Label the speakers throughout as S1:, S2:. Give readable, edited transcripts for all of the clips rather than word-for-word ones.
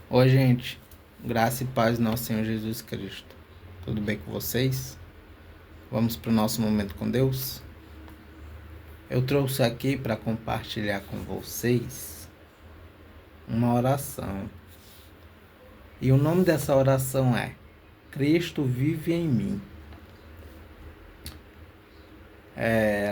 S1: Oi, gente. Graça e paz do nosso Senhor Jesus Cristo. Tudo bem com vocês? Vamos para o nosso momento com Deus? Eu trouxe aqui para compartilhar com vocês uma oração. E o nome dessa oração é Cristo vive em mim.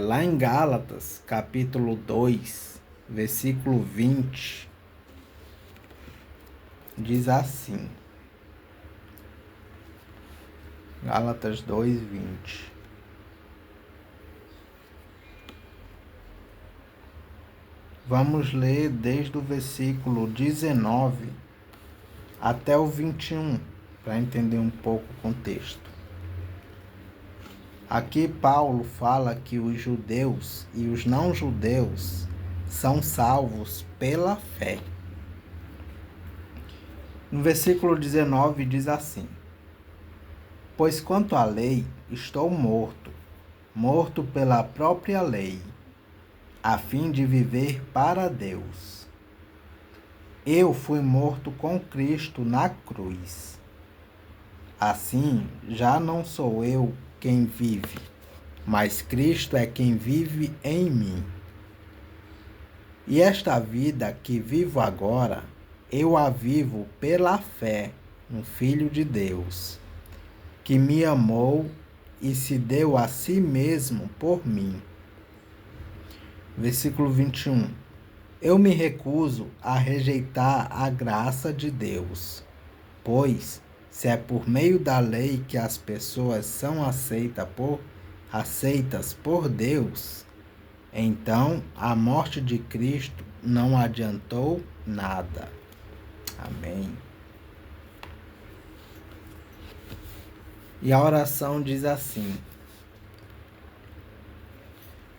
S1: Lá em Gálatas, capítulo 2, versículo 20, diz assim. Gálatas 2:20. Vamos ler desde o versículo 19 até o 21, para entender um pouco o contexto. Aqui Paulo fala que os judeus e os não-judeus são salvos pela fé. No versículo 19 diz assim: Pois quanto à lei, estou morto pela própria lei, a fim de viver para Deus. Eu fui morto com Cristo na cruz. Assim, já não sou eu quem vive, mas Cristo é quem vive em mim. E esta vida que vivo agora, eu a vivo pela fé no Filho de Deus, que me amou e se deu a si mesmo por mim. Versículo 21. Eu me recuso a rejeitar a graça de Deus, pois, se é por meio da lei que as pessoas são aceitas por Deus, então a morte de Cristo não adiantou nada. Amém. E a oração diz assim: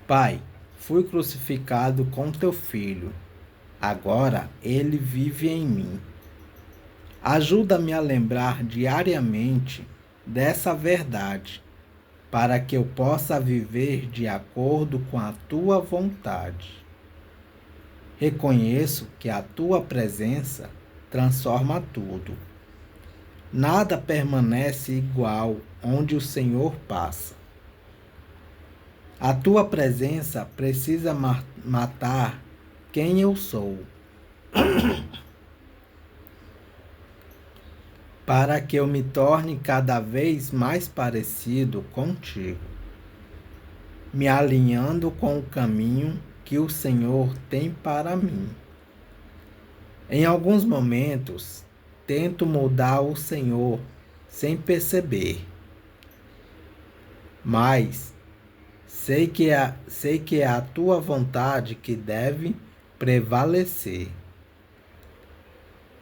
S1: Pai, fui crucificado com teu filho, agora ele vive em mim. Ajuda-me a lembrar diariamente dessa verdade, para que eu possa viver de acordo com a tua vontade. Reconheço que a tua presença transforma tudo. Nada permanece igual onde o Senhor passa. A tua presença precisa matar quem eu sou, para que eu me torne cada vez mais parecido contigo, me alinhando com o caminho que o Senhor tem para mim. Em alguns momentos, tento mudar o Senhor sem perceber, mas sei que é a tua vontade que deve prevalecer.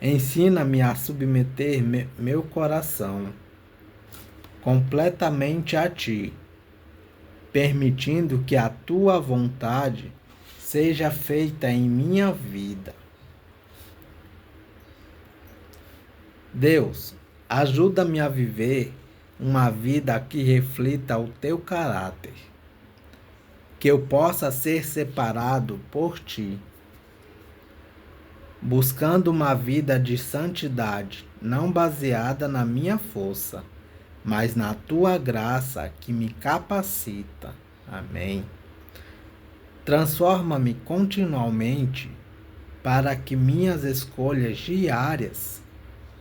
S1: Ensina-me a submeter meu coração completamente a ti, permitindo que a tua vontade seja feita em minha vida. Deus, ajuda-me a viver uma vida que reflita o teu caráter, que eu possa ser separado por ti, buscando uma vida de santidade, não baseada na minha força, mas na tua graça que me capacita. Amém. Transforma-me continuamente para que minhas escolhas diárias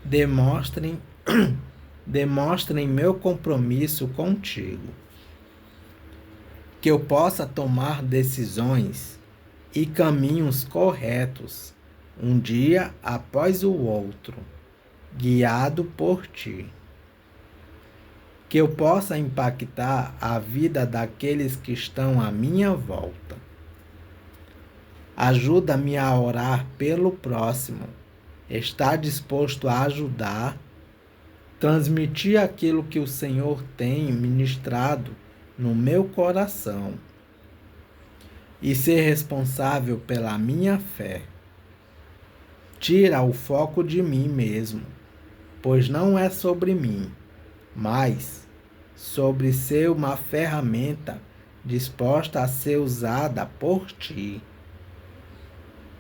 S1: demonstrem meu compromisso contigo. Que eu possa tomar decisões e caminhos corretos, um dia após o outro, guiado por ti. Que eu possa impactar a vida daqueles que estão à minha volta. Ajuda-me a orar pelo próximo, estar disposto a ajudar, transmitir aquilo que o Senhor tem ministrado no meu coração e ser responsável pela minha fé. Tira o foco de mim mesmo, pois não é sobre mim, mas sobre ser uma ferramenta disposta a ser usada por ti.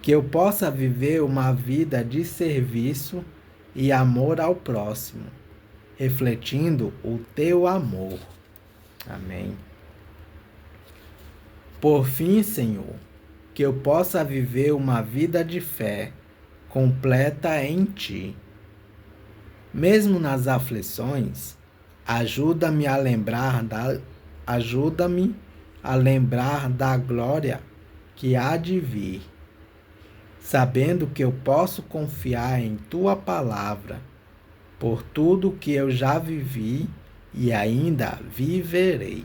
S1: Que eu possa viver uma vida de serviço e amor ao próximo, refletindo o teu amor. Amém. Por fim, Senhor, que eu possa viver uma vida de fé completa em Ti. Mesmo nas aflições, ajuda-me a lembrar da glória que há de vir, sabendo que eu posso confiar em Tua palavra, por tudo que eu já vivi e ainda viverei.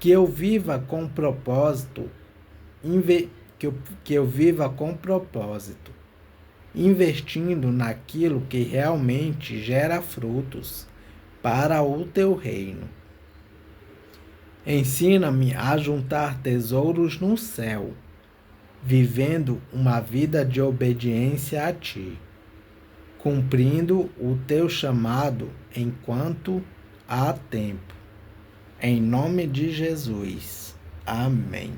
S1: Que eu viva com propósito, investindo naquilo que realmente gera frutos para o Teu reino. Ensina-me a juntar tesouros no céu, vivendo uma vida de obediência a Ti, cumprindo o Teu chamado enquanto há tempo. Em nome de Jesus. Amém.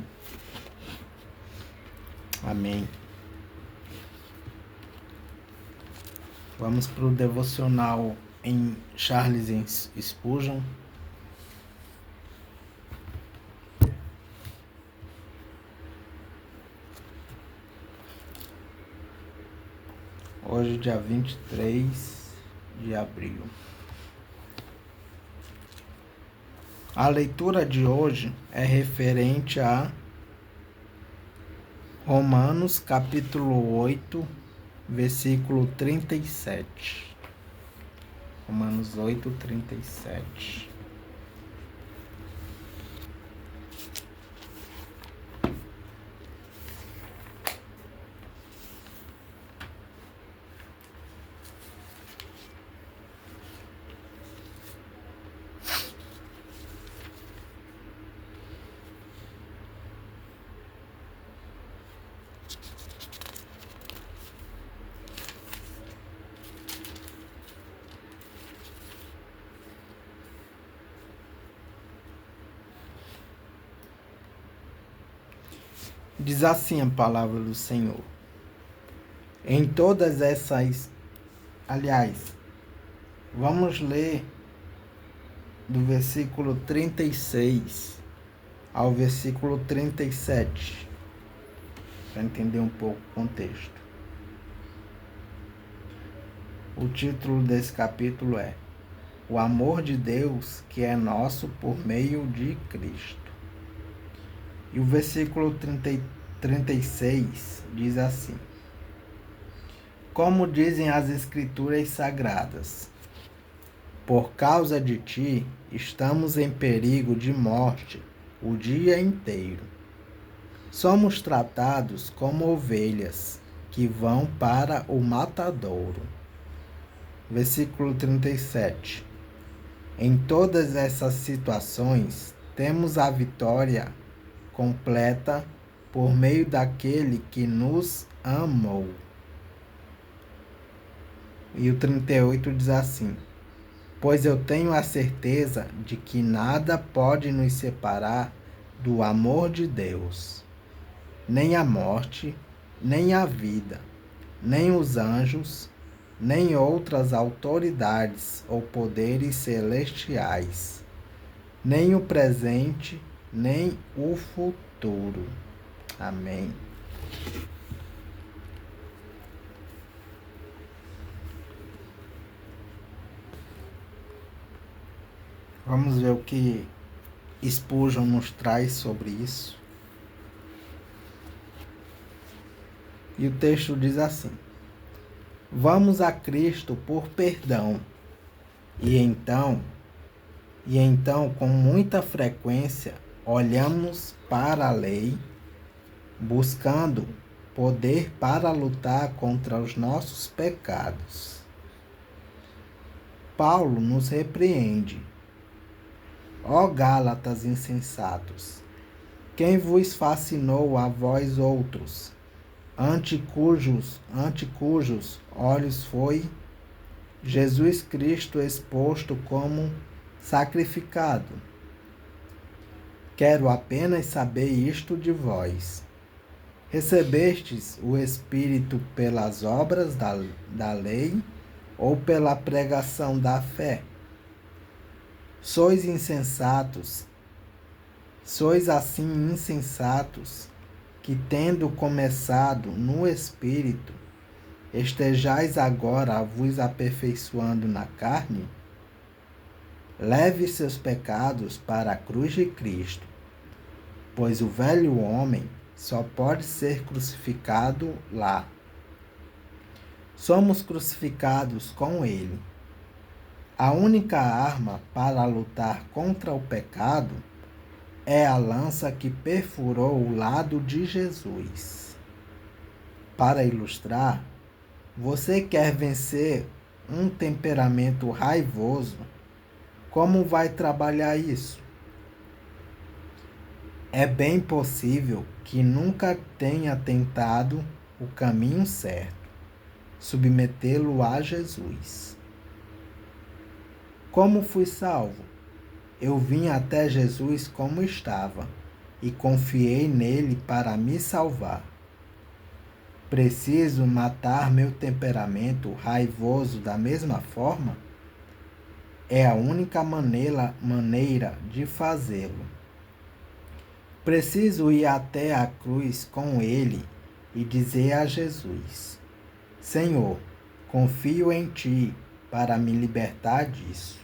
S1: Amém. Vamos para o devocional em Charles Spurgeon. Hoje, dia 23 de abril. A leitura de hoje é referente a Romanos, capítulo 8, versículo 37. Romanos 8, 37. Diz assim a palavra do Senhor. Em todas essas... Aliás, vamos ler do versículo 36 ao versículo 37, para entender um pouco o contexto. O título desse capítulo é O amor de Deus que é nosso por meio de Cristo. E o versículo 36 diz assim: Como dizem as Escrituras Sagradas, por causa de ti estamos em perigo de morte o dia inteiro. Somos tratados como ovelhas que vão para o matadouro. Versículo 37. Em todas essas situações, temos a vitória completa por meio daquele que nos amou. E o 38 diz assim: Pois eu tenho a certeza de que nada pode nos separar do amor de Deus, nem a morte, nem a vida, nem os anjos, nem outras autoridades ou poderes celestiais, nem o presente, nem o futuro. Amém. Vamos ver o que Spurgeon nos traz sobre isso. E o texto diz assim: Vamos a Cristo por perdão, e então, com muita frequência, olhamos para a lei, buscando poder para lutar contra os nossos pecados. Paulo nos repreende: Ó Gálatas insensatos, quem vos fascinou a vós outros, ante cujos olhos foi Jesus Cristo exposto como sacrificado? Quero apenas saber isto de vós. Recebestes o Espírito pelas obras da lei ou pela pregação da fé? Sois insensatos, sois assim insensatos, que tendo começado no Espírito, estejais agora vos aperfeiçoando na carne? Leve seus pecados para a cruz de Cristo, pois o velho homem só pode ser crucificado lá. Somos crucificados com ele. A única arma para lutar contra o pecado é a lança que perfurou o lado de Jesus. Para ilustrar, você quer vencer um temperamento raivoso? Como vai trabalhar isso? É bem possível que nunca tenha tentado o caminho certo, submetê-lo a Jesus. Como fui salvo? Eu vim até Jesus como estava e confiei nele para me salvar. Preciso matar meu temperamento raivoso da mesma forma? É a única maneira de fazê-lo. Preciso ir até a cruz com ele e dizer a Jesus: Senhor, confio em ti para me libertar disso.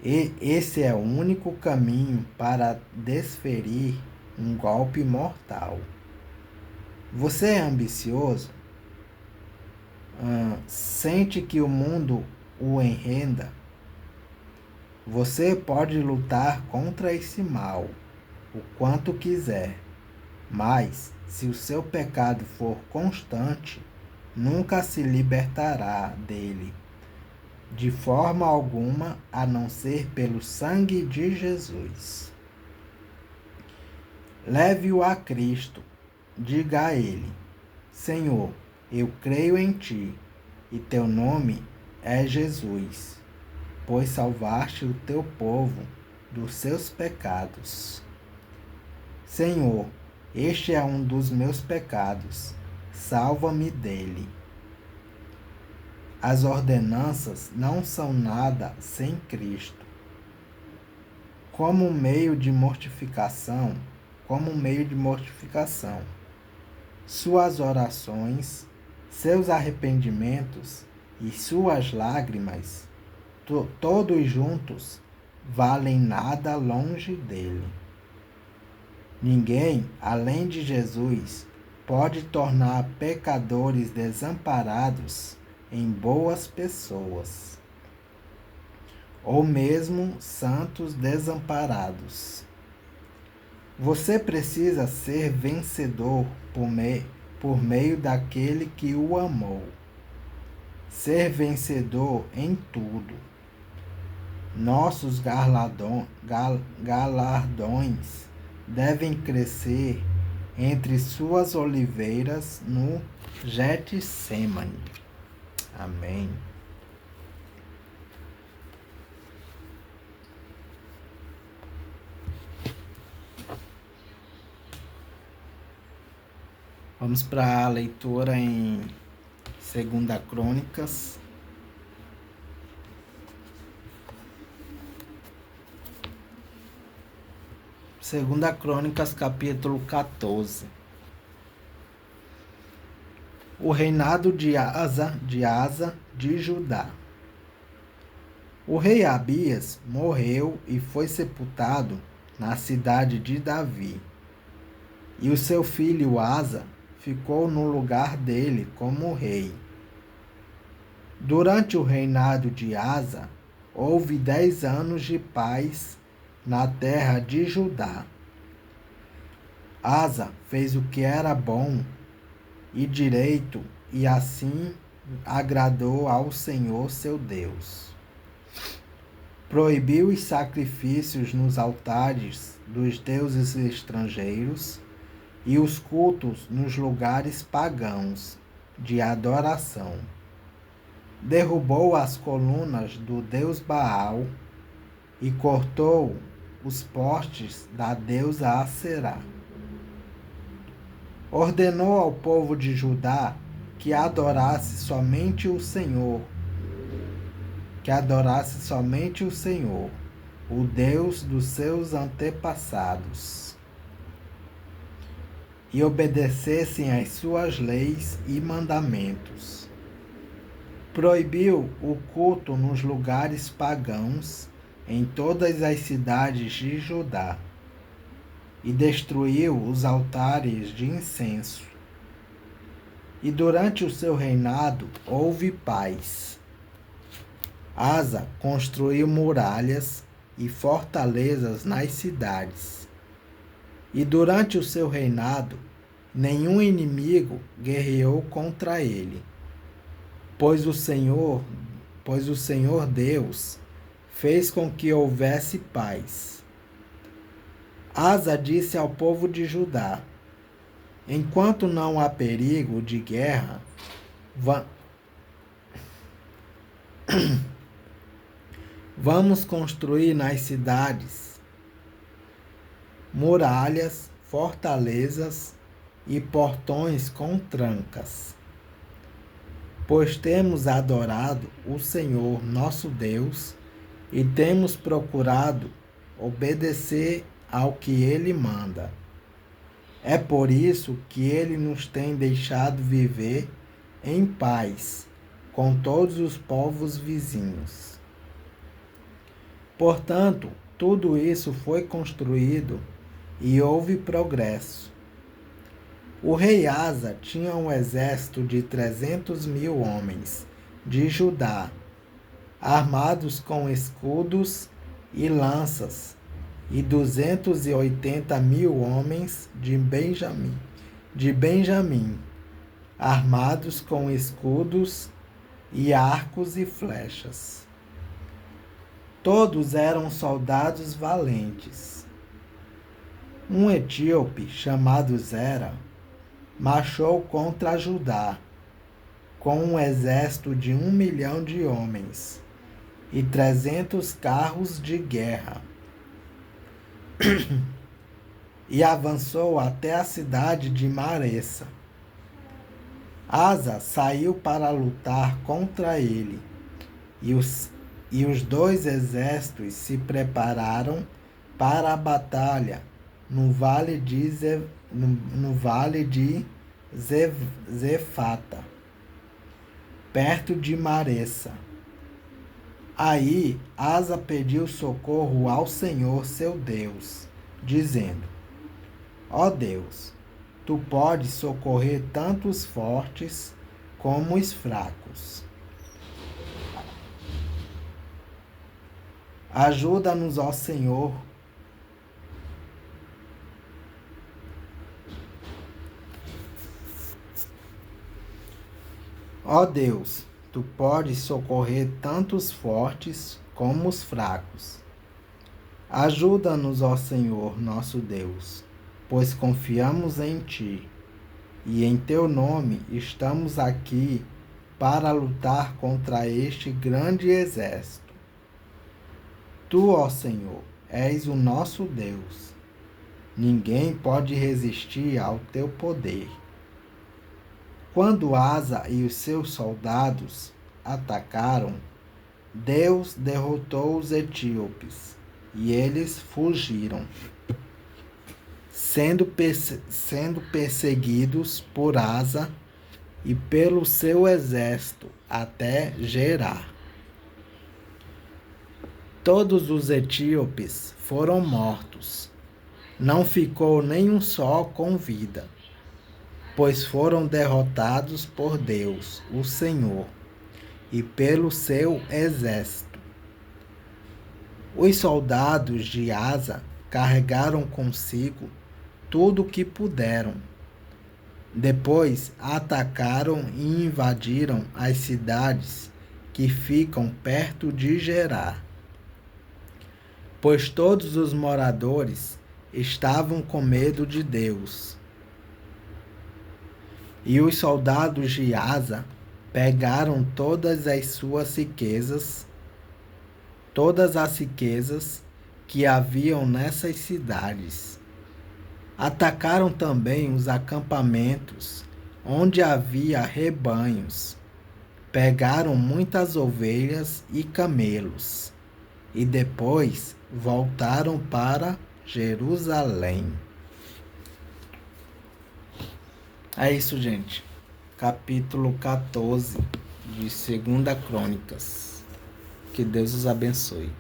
S1: E esse é o único caminho para desferir um golpe mortal. Você é ambicioso? Sente que o mundo o enreda? Você pode lutar contra esse mal o quanto quiser, mas se o seu pecado for constante, nunca se libertará dele, de forma alguma, a não ser pelo sangue de Jesus. Leve-o a Cristo. Diga a ele: Senhor, eu creio em ti, e teu nome é Jesus, pois salvaste o teu povo dos seus pecados. Senhor, este é um dos meus pecados, salva-me dele. As ordenanças não são nada sem Cristo. Como meio de mortificação, suas orações, seus arrependimentos e suas lágrimas, todos juntos, valem nada longe dele. Ninguém, além de Jesus, pode tornar pecadores desamparados em boas pessoas, ou mesmo santos desamparados. Você precisa ser vencedor por meio daquele que o amou. Ser vencedor em tudo. Nossos galardões devem crescer entre suas oliveiras no Getsemane. Amém. Vamos para a leitura em 2 Crônicas. Segunda Crônicas, capítulo 14. O reinado de Asa de Judá. O rei Abias morreu e foi sepultado na cidade de Davi. E o seu filho Asa ficou no lugar dele como rei. Durante o reinado de Asa, houve 10 anos de paz na terra de Judá. Asa fez o que era bom e direito, e assim agradou ao Senhor seu Deus. Proibiu os sacrifícios nos altares dos deuses estrangeiros e os cultos nos lugares pagãos de adoração. Derrubou as colunas do deus Baal e cortou os postes da deusa Aserá. ordenou ao povo de Judá que adorasse somente o Senhor, o Deus dos seus antepassados, e obedecessem às suas leis e mandamentos. Proibiu o culto nos lugares pagãos em todas as cidades de Judá e destruiu os altares de incenso. E durante o seu reinado houve paz. Asa construiu muralhas e fortalezas nas cidades. E durante o seu reinado, nenhum inimigo guerreou contra ele, pois o Senhor Deus fez com que houvesse paz. Asa disse ao povo de Judá: enquanto não há perigo de guerra, vamos construir nas cidades muralhas, fortalezas e portões com trancas, pois temos adorado o Senhor nosso Deus e temos procurado obedecer ao que Ele manda. É por isso que Ele nos tem deixado viver em paz com todos os povos vizinhos. Portanto, tudo isso foi construído e houve progresso. O rei Asa tinha um exército de 300.000 homens de Judá, armados com escudos e lanças, e 280.000 homens de Benjamim, armados com escudos e arcos e flechas. Todos eram soldados valentes. Um etíope chamado Zera marchou contra Judá com um exército de 1 milhão de homens e 300 carros de guerra e avançou até a cidade de Maressa. Asa saiu para lutar contra ele e os dois exércitos se prepararam para a batalha no vale de Zefata, perto de Maressa. Aí Asa pediu socorro ao Senhor seu Deus, dizendo: ó Deus, tu podes socorrer tanto os fortes como os fracos. Ajuda-nos, ó Senhor. Ó Deus, tu podes socorrer tanto os fortes como os fracos. Ajuda-nos, ó Senhor, nosso Deus, pois confiamos em ti, e em teu nome estamos aqui para lutar contra este grande exército. Tu, ó Senhor, és o nosso Deus. Ninguém pode resistir ao teu poder. Quando Asa e os seus soldados atacaram, Deus derrotou os etíopes e eles fugiram, sendo perseguidos por Asa e pelo seu exército até Gerar. Todos os etíopes foram mortos, não ficou nenhum só com vida, pois foram derrotados por Deus, o Senhor, e pelo seu exército. Os soldados de Asa carregaram consigo tudo o que puderam. Depois atacaram e invadiram as cidades que ficam perto de Gerar, pois todos os moradores estavam com medo de Deus. E os soldados de Asa pegaram todas as riquezas que haviam nessas cidades, Atacaram também os acampamentos onde havia rebanhos. Pegaram muitas ovelhas e camelos e depois voltaram para Jerusalém. É isso, gente. Capítulo 14 de 2 Crônicas. Que Deus os abençoe.